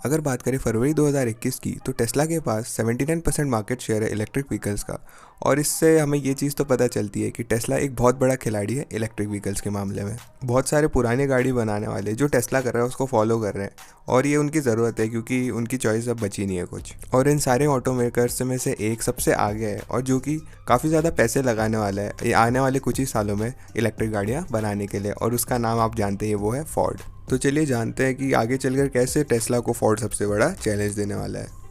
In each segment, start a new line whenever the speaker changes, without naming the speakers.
अगर बात करें फरवरी 2021 की, तो टेस्ला के पास 79% मार्केट शेयर है इलेक्ट्रिक व्हीकल्स का। और इससे हमें ये चीज़ तो पता चलती है कि टेस्ला एक बहुत बड़ा खिलाड़ी है इलेक्ट्रिक व्हीकल्स के मामले में। बहुत सारे पुराने गाड़ी बनाने वाले जो टेस्ला कर रहे हैं उसको फॉलो कर रहे हैं, और ये उनकी ज़रूरत है क्योंकि उनकी चॉइस अब बची नहीं है कुछ। और इन सारे ऑटो मेकर्स में से एक सबसे आगे है, और जो कि काफ़ी ज़्यादा पैसे लगाने वाला है ये आने वाले कुछ ही सालों में इलेक्ट्रिक गाड़ियाँ बनाने के लिए, और उसका नाम आप जानते हैं, वो है फोर्ड। तो चलिए जानते हैं कि आगे चलकर कैसे टेस्ला को फोर्ड सबसे बड़ा चैलेंज देने वाला है।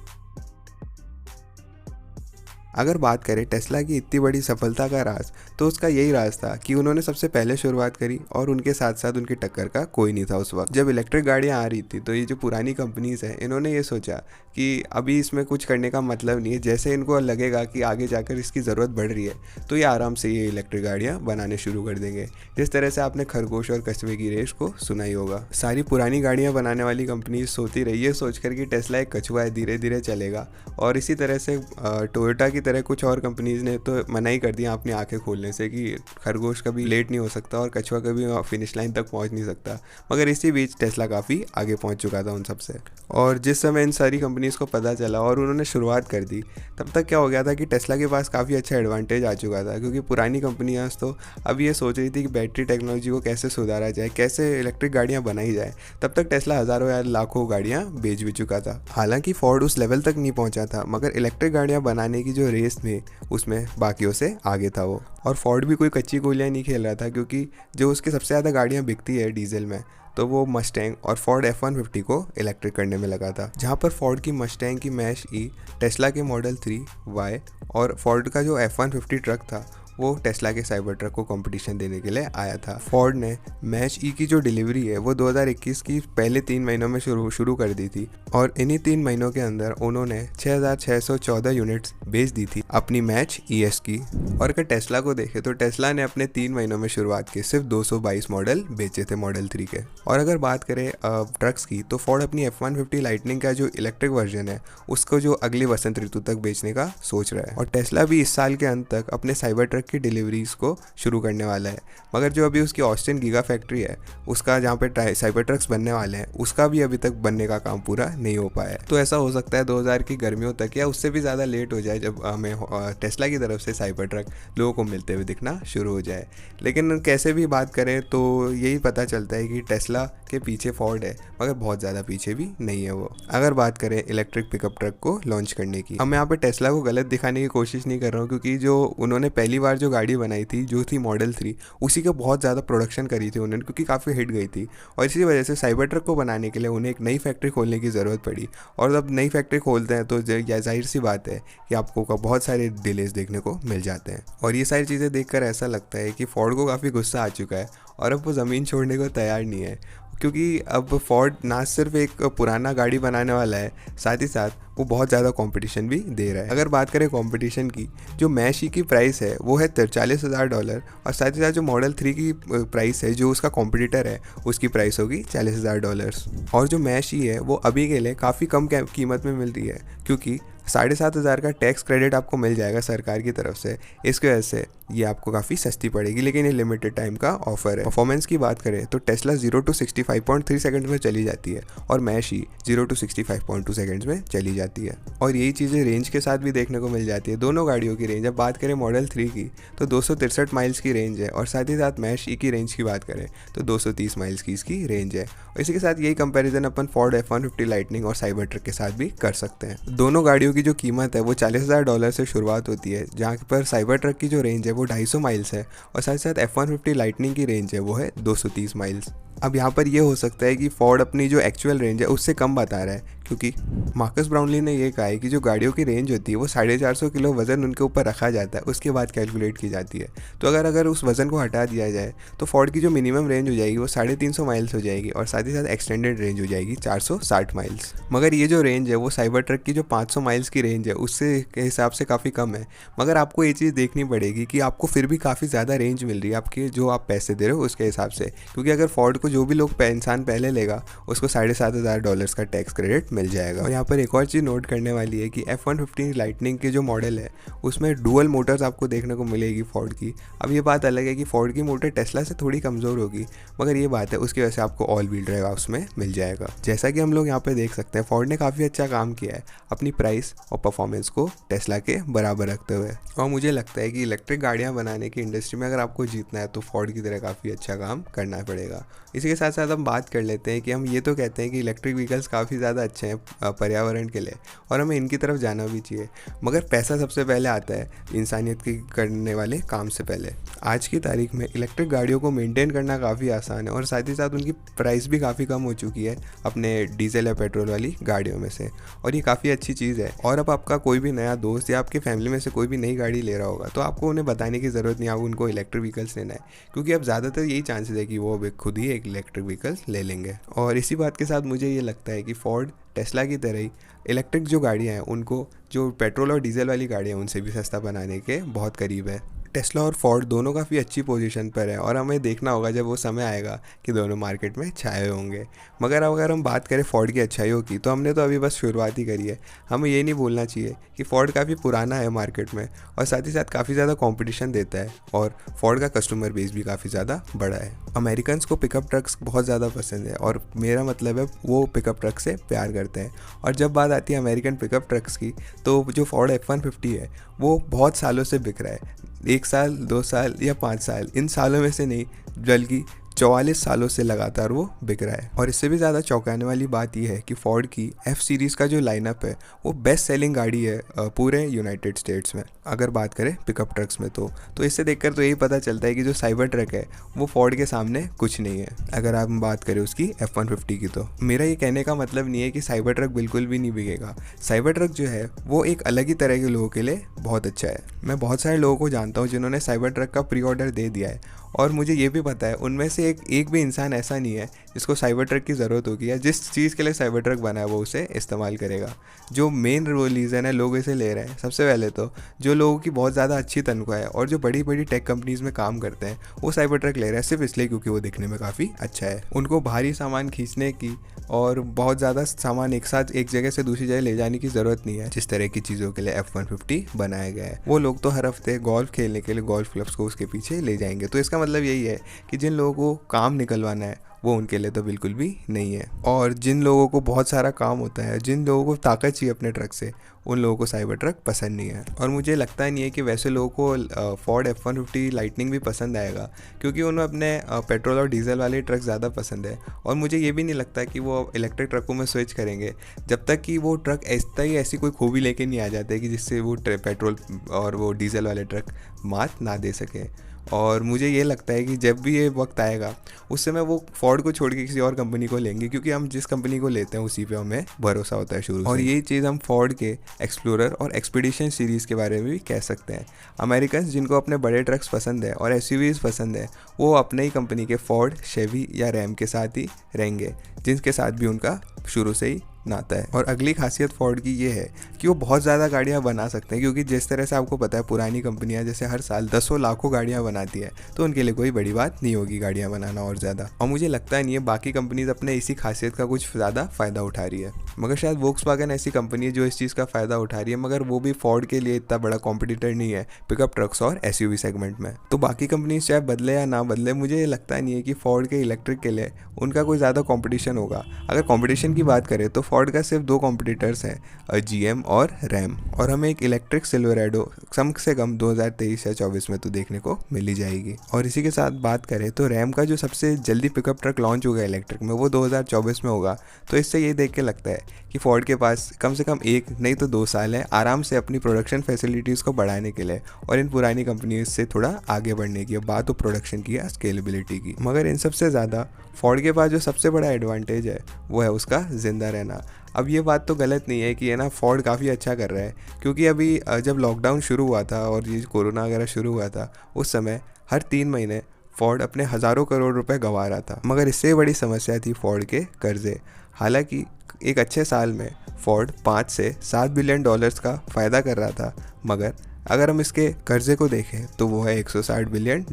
अगर बात करें टेस्ला की इतनी बड़ी सफलता का राज, तो उसका यही राज था कि उन्होंने सबसे पहले शुरुआत करी, और उनके साथ साथ उनकी टक्कर का कोई नहीं था उस वक्त। जब इलेक्ट्रिक गाड़ियां आ रही थी तो ये जो पुरानी कंपनीज हैं इन्होंने ये सोचा कि अभी इसमें कुछ करने का मतलब नहीं है, जैसे इनको लगेगा कि आगे जाकर इसकी ज़रूरत बढ़ रही है तो ये आराम से ये इलेक्ट्रिक गाड़ियाँ बनाने शुरू कर देंगे। जिस तरह से आपने खरगोश और कछुए की रेस को सुना ही होगा। सारी पुरानी गाड़ियाँ बनाने वाली कंपनी सोती रही है सोचकर कि टेस्ला एक कछुआ है, धीरे धीरे चलेगा। और इसी तरह से टोयोटा की तरह कुछ और कंपनीज ने तो मना ही कर दिया अपनी आंखें खोलने से कि खरगोश कभी लेट नहीं हो सकता और कछुआ कभी फिनिश लाइन तक पहुंच नहीं सकता। मगर इसी बीच टेस्ला काफ़ी आगे पहुंच चुका था उन सबसे। और जिस समय इन सारी कंपनीज को पता चला और उन्होंने शुरुआत कर दी, तब तक क्या हो गया था कि टेस्ला के पास काफ़ी अच्छा एडवांटेज आ चुका था, क्योंकि पुरानी कंपनियां तो अब ये सोच रही थी कि बैटरी टेक्नोलॉजी को कैसे सुधारा जाए, कैसे इलेक्ट्रिक गाड़ियाँ बनाई जाए। तब तक टेस्ला हज़ारों या लाखों गाड़ियाँ बेच भी चुका था। हालांकि फोर्ड उस लेवल तक नहीं पहुंचा था, मगर इलेक्ट्रिक गाड़ियाँ बनाने की जो रेस थी उसमें बाकियों से आगे था वो। और फोर्ड भी कोई कच्ची गोलियाँ नहीं खेल रहा था, क्योंकि जो उसकी सबसे ज़्यादा गाड़ियाँ बिकती है डीजल में, तो वो मस्टैंग और फोर्ड F-150 को इलेक्ट्रिक करने में लगा था। जहाँ पर फोर्ड की मस्टैंग की मैश ई, टेस्ला के मॉडल 3Y और फोर्ड का जो F-150 ट्रक था वो टेस्ला के साइबर ट्रक को कंपटीशन देने के लिए आया था। फोर्ड ने मैच ई की जो डिलीवरी है वो 2021 की पहले 3 महीनों में शुरू कर दी थी, और इन्हीं 3 महीनों के अंदर उन्होंने 6614 यूनिट्स बेच दी थी अपनी मैच ES की। और अगर टेस्ला को देखें तो टेस्ला ने अपने 3 महीनों में शुरुआत की सिर्फ 222 मॉडल बेचे थे मॉडल 3 के। और अगर बात करें ट्रक्स की, तो फोर्ड अपनी F-150 लाइटनिंग का जो इलेक्ट्रिक वर्जन है उसको जो अगली वसंत ऋतु तक बेचने का सोच रहा है। और टेस्ला भी इस साल के अंत तक अपने साइबर ट्रक की डिलीवरीज को शुरू करने वाला है। मगर जो अभी उसकी ऑस्टिन गीगा फैक्ट्री है उसका, जहाँ पे साइबर ट्रक्स बनने वाले हैं, उसका भी अभी तक बनने का काम पूरा नहीं हो पाया है। तो ऐसा हो सकता है 2000 की गर्मियों तक या उससे भी ज़्यादा लेट हो जाए जब हमें टेस्ला की तरफ से साइबर ट्रक लोगों को मिलते हुए दिखना शुरू हो जाए। लेकिन कैसे भी बात करें तो यही पता चलता है कि टेस्ला के पीछे फोर्ड है, मगर बहुत ज़्यादा पीछे भी नहीं है वो। अगर बात करें इलेक्ट्रिक पिकअप ट्रक को लॉन्च करने की, हम यहाँ पे टेस्ला को गलत दिखाने की कोशिश नहीं कर रहा हूँ, क्योंकि जो उन्होंने पहली बार जो गाड़ी बनाई थी जो थी मॉडल 3, उसी का बहुत ज़्यादा प्रोडक्शन करी थी उन्होंने, क्योंकि काफ़ी हिट गई थी। और इसी वजह से साइबर ट्रक को बनाने के लिए उन्हें एक नई फैक्ट्री खोलने की ज़रूरत पड़ी। और जब नई फैक्ट्री खोलते हैं तो जाहिर सी बात है कि आपको बहुत सारे डिलेज देखने को मिल जाते हैं। और ये सारी चीज़ें देखकर ऐसा लगता है कि फोर्ड को काफ़ी गुस्सा आ चुका है और अब वो ज़मीन छोड़ने को तैयार नहीं है, क्योंकि अब फोर्ड ना सिर्फ एक पुराना गाड़ी बनाने वाला है, साथ ही साथ वो बहुत ज़्यादा कंपटीशन भी दे रहा है। अगर बात करें कंपटीशन की, जो मैश ई की प्राइस है वो है $43,000, और साथ ही साथ जो मॉडल 3 की प्राइस है जो उसका कॉम्पिटिटर है उसकी प्राइस होगी $40,000। और जो मैश ई है वो अभी के लिए काफ़ी कम कीमत में मिल रही है, क्योंकि 7,500 का टैक्स क्रेडिट आपको मिल जाएगा सरकार की तरफ से। इसकी वजह से ये आपको काफ़ी सस्ती पड़ेगी, लेकिन ये लिमिटेड टाइम का ऑफर है। परफॉर्मेंस की बात करें तो टेस्ला 0 to 65.3 सेकंड्स में चली जाती है, और मैश ही 0 to 65.2 सेकंड्स में चली जाती है। और यही चीज़ें रेंज के साथ भी देखने को मिल जाती है। दोनों गाड़ियों की रेंज, अब बात करें मॉडल 3 की तो 263 माइल्स की रेंज है, और साथ ही साथ मैश ई की रेंज की बात करें तो 230 माइल्स की इसकी रेंज है। और इसी के साथ यही कंपैरिजन अपन फोर्ड F-150 लाइटनिंग और साइबर ट्रक के साथ भी कर सकते हैं। दोनों गाड़ियों की जो कीमत है वो $40,000 से शुरुआत होती है, जहाँ पर साइबर ट्रक की जो रेंज है वो 250 माइल्स है, और साथ ही साथ F-150 लाइटनिंग की रेंज है वो है 230 माइल्स। अब यहाँ पर ये हो सकता है कि फोर्ड अपनी जो एक्चुअल रेंज है उससे कम बता रहा है, क्योंकि मार्कस ब्राउनली ने ये कहा है कि जो गाड़ियों की रेंज होती है वो 450 किलो वजन उनके ऊपर रखा जाता है, उसके बाद कैलकुलेट की जाती है। तो अगर उस वजन को हटा दिया जाए तो फोर्ड की जो मिनिमम रेंज हो जाएगी वो 350 माइल्स हो जाएगी, और साथ ही साथ एक्सटेंडेड रेंज हो जाएगी 460 माइल्स। मगर ये जो रेंज है वो साइबर ट्रक की जो 500 माइल्स की रेंज है उससे के हिसाब से काफ़ी कम है। मगर आपको ये चीज़ देखनी पड़ेगी कि आपको फिर भी काफ़ी ज़्यादा रेंज मिल रही है आपके जो आप पैसे दे रहे हो उसके हिसाब से, क्योंकि अगर फोर्ड आपको जो भी लोग इंसान पहले लेगा उसको $7,500 का टैक्स क्रेडिट मिल जाएगा। और यहाँ पर एक और चीज़ नोट करने वाली है कि F-150 लाइटनिंग के जो मॉडल है उसमें डुअल मोटर्स आपको देखने को मिलेगी फोर्ड की। अब ये बात अलग है कि फोर्ड की मोटर टेस्ला से थोड़ी कमज़ोर होगी, मगर ये बात है उसकी वजह से आपको ऑल व्हील ड्राइव उसमें मिल जाएगा। जैसा कि हम लोग यहाँ पे देख सकते हैं फोर्ड ने काफ़ी अच्छा काम किया है अपनी प्राइस और परफॉर्मेंस को टेस्ला के बराबर रखते हुए। और मुझे लगता है कि इलेक्ट्रिक गाड़ियाँ बनाने की इंडस्ट्री में अगर आपको जीतना है तो फोर्ड की तरह काफ़ी अच्छा काम करना पड़ेगा। इसी के साथ साथ हम बात कर लेते हैं कि हम ये तो कहते हैं कि इलेक्ट्रिक व्हीकल्स काफ़ी ज़्यादा अच्छे हैं पर्यावरण के लिए और हमें इनकी तरफ जाना भी चाहिए, मगर पैसा सबसे पहले आता है इंसानियत की करने वाले काम से पहले। आज की तारीख में इलेक्ट्रिक गाड़ियों को मेंटेन करना काफ़ी आसान है और साथ ही साथ उनकी प्राइस भी काफ़ी कम हो चुकी है अपने डीजल या पेट्रोल वाली गाड़ियों में से, और ये काफ़ी अच्छी चीज़ है। और अब आपका कोई भी नया दोस्त या आपकी फैमिली में से कोई भी नई गाड़ी ले रहा होगा तो आपको उन्हें बताने की ज़रूरत नहीं, आप उनको इलेक्ट्रिक व्हीकल्स लेना है, क्योंकि अब ज़्यादातर यही चांसेस है कि वो अब खुद ही एक इलेक्ट्रिक व्हीकल्स ले लेंगे। और इसी बात के साथ मुझे ये लगता है कि फोर्ड टेस्ला की तरह ही इलेक्ट्रिक जो गाड़ियाँ हैं उनको जो पेट्रोल और डीजल वाली गाड़ियाँ हैं उनसे भी सस्ता बनाने के बहुत करीब है। टेस्ला और फोर्ड दोनों काफ़ी अच्छी पोजीशन पर है और हमें देखना होगा जब वो समय आएगा कि दोनों मार्केट में छाए होंगे। मगर अगर हम बात करें फोर्ड की अच्छाइयों की तो हमने तो अभी बस शुरुआत ही करी है। हमें ये नहीं भूलना चाहिए कि फोर्ड काफ़ी पुराना है मार्केट में और साथ ही साथ काफ़ी ज़्यादा कॉम्पिटिशन देता है और फोर्ड का कस्टमर बेस भी काफ़ी ज़्यादा बड़ा है। अमेरिकन्स को पिकअप ट्रक्स बहुत ज़्यादा पसंद है और मेरा मतलब है वो पिकअप ट्रक से प्यार करते हैं। और जब बात आती है अमेरिकन पिकअप ट्रक्स की तो जो फोर्ड F-150 है वो बहुत सालों से बिक रहा है, 1 साल 2 साल या 5 साल, इन सालों में से नहीं बल्कि 44 सालों से लगातार वो बिक रहा है। और इससे भी ज़्यादा चौंकाने वाली बात यह है कि फोर्ड की F सीरीज़ का जो लाइनअप है वो बेस्ट सेलिंग गाड़ी है पूरे यूनाइटेड स्टेट्स में। अगर बात करें पिकअप ट्रक्स में तो इससे देखकर तो यही पता चलता है कि जो साइबर ट्रक है वो फोर्ड के सामने कुछ नहीं है अगर आप बात करें उसकी F-150 की। तो मेरा ये कहने का मतलब नहीं है कि साइबर ट्रक बिल्कुल भी नहीं बिकेगा। साइबर ट्रक जो है वो एक अलग ही तरह के लोगों के लिए बहुत अच्छा है। मैं बहुत सारे लोगों को जानता हूँ जिन्होंने साइबर ट्रक का प्री ऑर्डर दे दिया है और मुझे ये भी पता है उनमें से एक भी इंसान ऐसा नहीं है जिसको साइबर ट्रक की ज़रूरत होगी या जिस चीज़ के लिए साइबर ट्रक बना है वो उसे इस्तेमाल करेगा। जो मेन रीज़न है लोग इसे ले रहे हैं, सबसे पहले तो जो लोगों की बहुत ज़्यादा अच्छी तनख्वाह है और जो बड़ी बड़ी टेक कंपनीज़ में काम करते हैं वो साइबर ट्रक ले रहे हैं सिर्फ इसलिए क्योंकि वो दिखने में काफ़ी अच्छा है। उनको भारी सामान खींचने की और बहुत ज़्यादा सामान एक साथ एक जगह से दूसरी जगह ले जाने की ज़रूरत नहीं है जिस तरह की चीज़ों के लिए F-150 बनाया गया है। वो लोग तो हर हफ्ते गोल्फ खेलने के लिए गोल्फ क्लब्स को उसके पीछे ले जाएंगे। तो इसका मतलब यही है कि जिन लोगों को काम निकलवाना है वो उनके लिए तो बिल्कुल भी नहीं है, और जिन लोगों को बहुत सारा काम होता है, जिन लोगों को ताकत चाहिए अपने ट्रक से, उन लोगों को साइबर ट्रक पसंद नहीं है। और मुझे लगता नहीं है कि वैसे लोगों को फोर्ड F-150 लाइटनिंग भी पसंद आएगा, क्योंकि उन्हें अपने पेट्रोल और डीजल वाले ट्रक ज़्यादा पसंद है। और मुझे ये भी नहीं लगता कि वो इलेक्ट्रिक ट्रकों में स्विच करेंगे जब तक कि वो ट्रक ऐसी कोई खूबी लेके नहीं आ जाते कि जिससे वो पेट्रोल और वो डीजल वाले ट्रक मात ना दे सके। और मुझे ये लगता है कि जब भी ये वक्त आएगा उस समय वो फोर्ड को छोड़ के किसी और कंपनी को लेंगे, क्योंकि हम जिस कंपनी को लेते हैं उसी पे हमें भरोसा होता है शुरू से। और यही चीज़ हम फोर्ड के एक्सप्लोरर और एक्सपीडिशन सीरीज़ के बारे में भी कह सकते हैं। अमेरिकन्स जिनको अपने बड़े ट्रक्स पसंद है और एसयूवीज पसंद है वो अपने ही कंपनी के फोर्ड, शेवी या रैम के साथ ही रहेंगे, जिनके साथ भी उनका शुरू से ही नाता है। और अगली खासियत फोर्ड की ये है कि वो बहुत ज़्यादा गाड़ियाँ बना सकते हैं, क्योंकि जिस तरह से आपको पता है पुरानी कंपनियाँ जैसे हर साल दसों लाखों गाड़ियाँ बनाती है तो उनके लिए कोई बड़ी बात नहीं होगी गाड़ियाँ बनाना और ज़्यादा। और मुझे लगता नहीं है बाकी कंपनीज अपने इसी खासियत का कुछ ज़्यादा फ़ायदा उठा रही है, मगर शायद वोक्सवैगन ऐसी कंपनी है जो इस चीज़ का फ़ायदा उठा रही है, मगर वो भी फोर्ड के लिए इतना बड़ा कॉम्पिटिटर नहीं है पिकअप ट्रक्स और एसयूवी सेगमेंट में। तो बाकी कंपनीज चाहे बदले या ना बदले, मुझे ये लगता नहीं है कि फोर्ड के इलेक्ट्रिक के लिए उनका कोई ज़्यादा कॉम्पिटिशन होगा। अगर कॉम्पिटिशन की बात करें तो फोर्ड का सिर्फ 2 कॉम्पिटिटर्स हैं, GM और रैम, और हमें एक इलेक्ट्रिक सिल्वरेडो कम से कम 2023 या 24 में तो देखने को मिल ही जाएगी। और इसी के साथ बात करें तो रैम का जो सबसे जल्दी पिकअप ट्रक लॉन्च होगा इलेक्ट्रिक में वो 2024 में होगा। तो इससे ये देख के लगता है कि फोर्ड के पास कम से कम 1 नहीं तो 2 साल है आराम से अपनी प्रोडक्शन फैसिलिटीज़ को बढ़ाने के लिए और इन पुरानी कंपनीज से थोड़ा आगे बढ़ने की। बात तो प्रोडक्शन की या स्केलेबिलिटी की, मगर इन सबसे ज़्यादा फोर्ड के पास जो सबसे बड़ा एडवांटेज है वो है उसका ज़िंदा रहना। अब ये बात तो गलत नहीं है कि है ना फोर्ड काफ़ी अच्छा कर रहा है, क्योंकि अभी जब लॉकडाउन शुरू हुआ था और ये कोरोना वगैरह शुरू हुआ था उस समय हर 3 महीने फोर्ड अपने हज़ारों करोड़ रुपए गंवा रहा था। मगर इससे बड़ी समस्या थी फोर्ड के कर्जे। हालांकि एक अच्छे साल में फोर्ड 5 से 7 बिलियन डॉलर्स का फ़ायदा कर रहा था, मगर अगर हम इसके कर्जे को देखें तो वो है $160 बिलियन।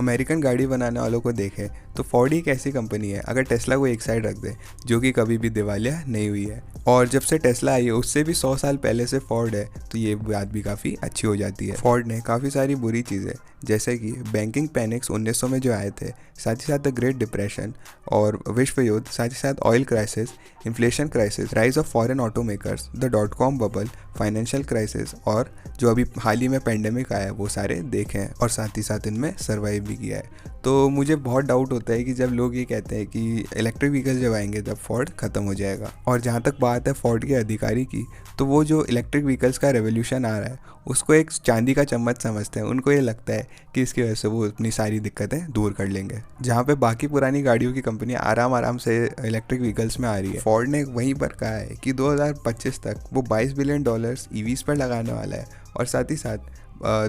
अमेरिकन गाड़ी बनाने वालों को देखें तो फोर्ड ही एक ऐसी कंपनी है, अगर टेस्ला को एक साइड रख दे, जो कि कभी भी दिवालिया नहीं हुई है। और जब से टेस्ला आई है उससे भी 100 साल पहले से फोर्ड है, तो ये बात भी काफ़ी अच्छी हो जाती है। फोर्ड ने काफ़ी सारी बुरी चीज़ें जैसे कि बैंकिंग पैनिक्स 1900 में जो आए थे, साथ ही साथ द ग्रेट डिप्रेशन और विश्व युद्ध, साथ ही साथ oil crisis, inflation crisis, rise of foreign automakers, the .com bubble, financial crisis और जो अभी हाल ही में पेंडेमिक आया है, वो सारे देखे हैं और साथ ही साथ इनमें सर्वाइव भी किया है। तो मुझे बहुत डाउट होता है कि जब लोग ये कहते हैं कि इलेक्ट्रिक व्हीकल जब आएंगे तब फोर्ड ख़त्म हो जाएगा। और जहाँ तक बात है फोर्ड के अधिकारी की, तो वो जो इलेक्ट्रिक व्हीकल्स का रेवोल्यूशन आ रहा है उसको एक चांदी का चम्मच समझते हैं। उनको ये लगता है कि इसकी वजह से वो अपनी सारी दिक्कतें दूर कर लेंगे। जहाँ पे बाकी पुरानी गाड़ियों की कंपनियां आराम आराम से इलेक्ट्रिक व्हीकल्स में आ रही है, फोर्ड ने वहीं पर कहा है कि 2025 तक वो $22 बिलियन ईवीज पर लगाने वाला है और साथ ही साथ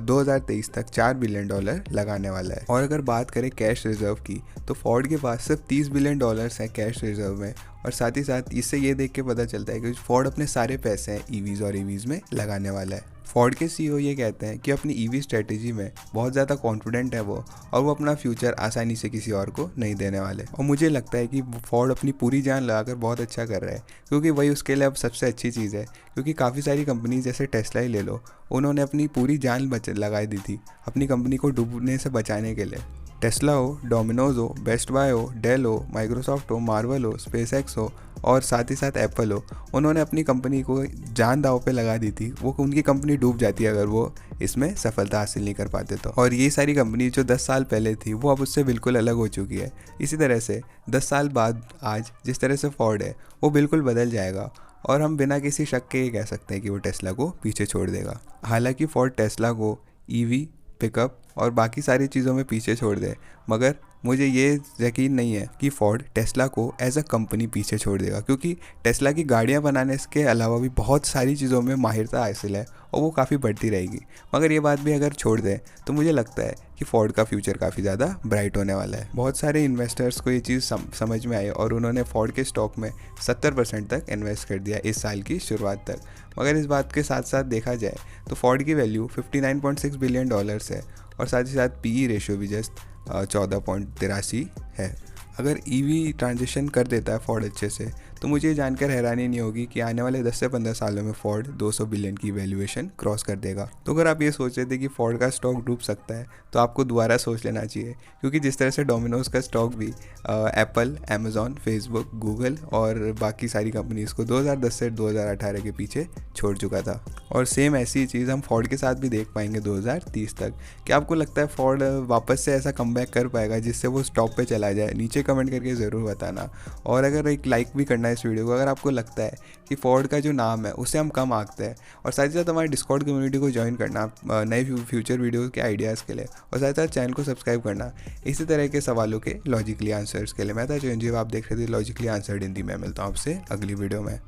2023 तक $4 बिलियन लगाने वाला है। और अगर बात करें कैश रिजर्व की, तो फोर्ड के पास सिर्फ $30 बिलियन है कैश रिजर्व में। और साथ ही साथ इससे ये देख के पता चलता है कि फोर्ड अपने सारे पैसे हैं ईवीज और ईवीज में लगाने वाला है। फोर्ड के सीईओ ये कहते हैं कि अपनी ईवी स्ट्रेटेजी में बहुत ज़्यादा कॉन्फिडेंट है वो, और वो अपना फ्यूचर आसानी से किसी और को नहीं देने वाले। और मुझे लगता है कि फोर्ड अपनी पूरी जान लगाकर बहुत अच्छा कर रहा है, क्योंकि वही उसके लिए अब सबसे अच्छी चीज़ है। क्योंकि काफ़ी सारी कंपनी जैसे टेस्ला ही ले लो, उन्होंने अपनी पूरी जान लगा दी थी अपनी कंपनी को डूबने से बचाने के लिए। टेस्ला हो, डोमिनोज हो, बेस्ट बाय हो, डेल हो, माइक्रोसॉफ्ट हो, मार्वल हो, स्पेसएक्स हो और साथ ही साथ एप्पल हो, उन्होंने अपनी कंपनी को जान दांव पे लगा दी थी। वो उनकी कंपनी डूब जाती है अगर वो इसमें सफलता हासिल नहीं कर पाते तो। और ये सारी कंपनी जो 10 साल पहले थी वो अब उससे बिल्कुल अलग हो चुकी है। इसी तरह से 10 साल बाद आज जिस तरह से फोर्ड है वो बिल्कुल बदल जाएगा, और हम बिना किसी शक के ये कह सकते हैं कि वो टेस्ला को पीछे छोड़ देगा। हालांकि फोर्ड टेस्ला को ईवी, पिकअप और बाकी सारी चीज़ों में पीछे छोड़ दे, मगर मुझे ये यकीन नहीं है कि फोर्ड टेस्ला को एज अ कंपनी पीछे छोड़ देगा, क्योंकि टेस्ला की गाड़ियाँ बनाने के अलावा भी बहुत सारी चीज़ों में माहिरता हासिल है और वो काफ़ी बढ़ती रहेगी। मगर ये बात भी अगर छोड़ दें तो मुझे लगता है कि फोर्ड का फ्यूचर काफ़ी ज़्यादा ब्राइट होने वाला है। बहुत सारे इन्वेस्टर्स को ये चीज़ समझ में आई और उन्होंने फोर्ड के स्टॉक में 70% तक इन्वेस्ट कर दिया इस साल की शुरुआत तक। मगर इस बात के साथ साथ देखा जाए तो फोर्ड की वैल्यू $59.6 बिलियन है और साथ ही साथ पीई रेशियो भी जस्ट 14.83 है। अगर ईवी ट्रांजिशन कर देता है फोर्ड अच्छे से, तो मुझे ये जानकर हैरानी नहीं होगी कि आने वाले 10 से 15 सालों में फोर्ड 200 बिलियन की वैल्यूएशन क्रॉस कर देगा। तो अगर आप ये सोच रहे थे कि फोर्ड का स्टॉक डूब सकता है, तो आपको दोबारा सोच लेना चाहिए, क्योंकि जिस तरह से डोमिनोज का स्टॉक भी एप्पल, अमेजॉन, फेसबुक, गूगल और बाकी सारी कंपनीज़ को 2010 से 2018 के पीछे छोड़ चुका था, और सेम ऐसी चीज़ हम फोर्ड के साथ भी देख पाएंगे 2030 तक। क्या आपको लगता है फोर्ड वापस से ऐसा कमबैक कर पाएगा जिससे वो स्टॉप पे चला जाए? नीचे कमेंट करके ज़रूर बताना, और अगर एक लाइक भी करना है इस वीडियो को अगर आपको लगता है कि फोर्ड का जो नाम है उसे हम कम आंकते हैं। और साथ ही साथ हमारे डिस्कॉर्ड कम्युनिटी को ज्वाइन करना नए फ्यूचर वीडियोस के आइडियाज़ के लिए, और साथ ही साथ चैनल को सब्सक्राइब करना इसी तरह के सवालों के लॉजिकली आंसर्स के लिए। मैं था चिरंजीव, आप देख रहे थे लॉजिकली आंसर्ड हिंदी में। मिलता हूँ आपसे अगली वीडियो में।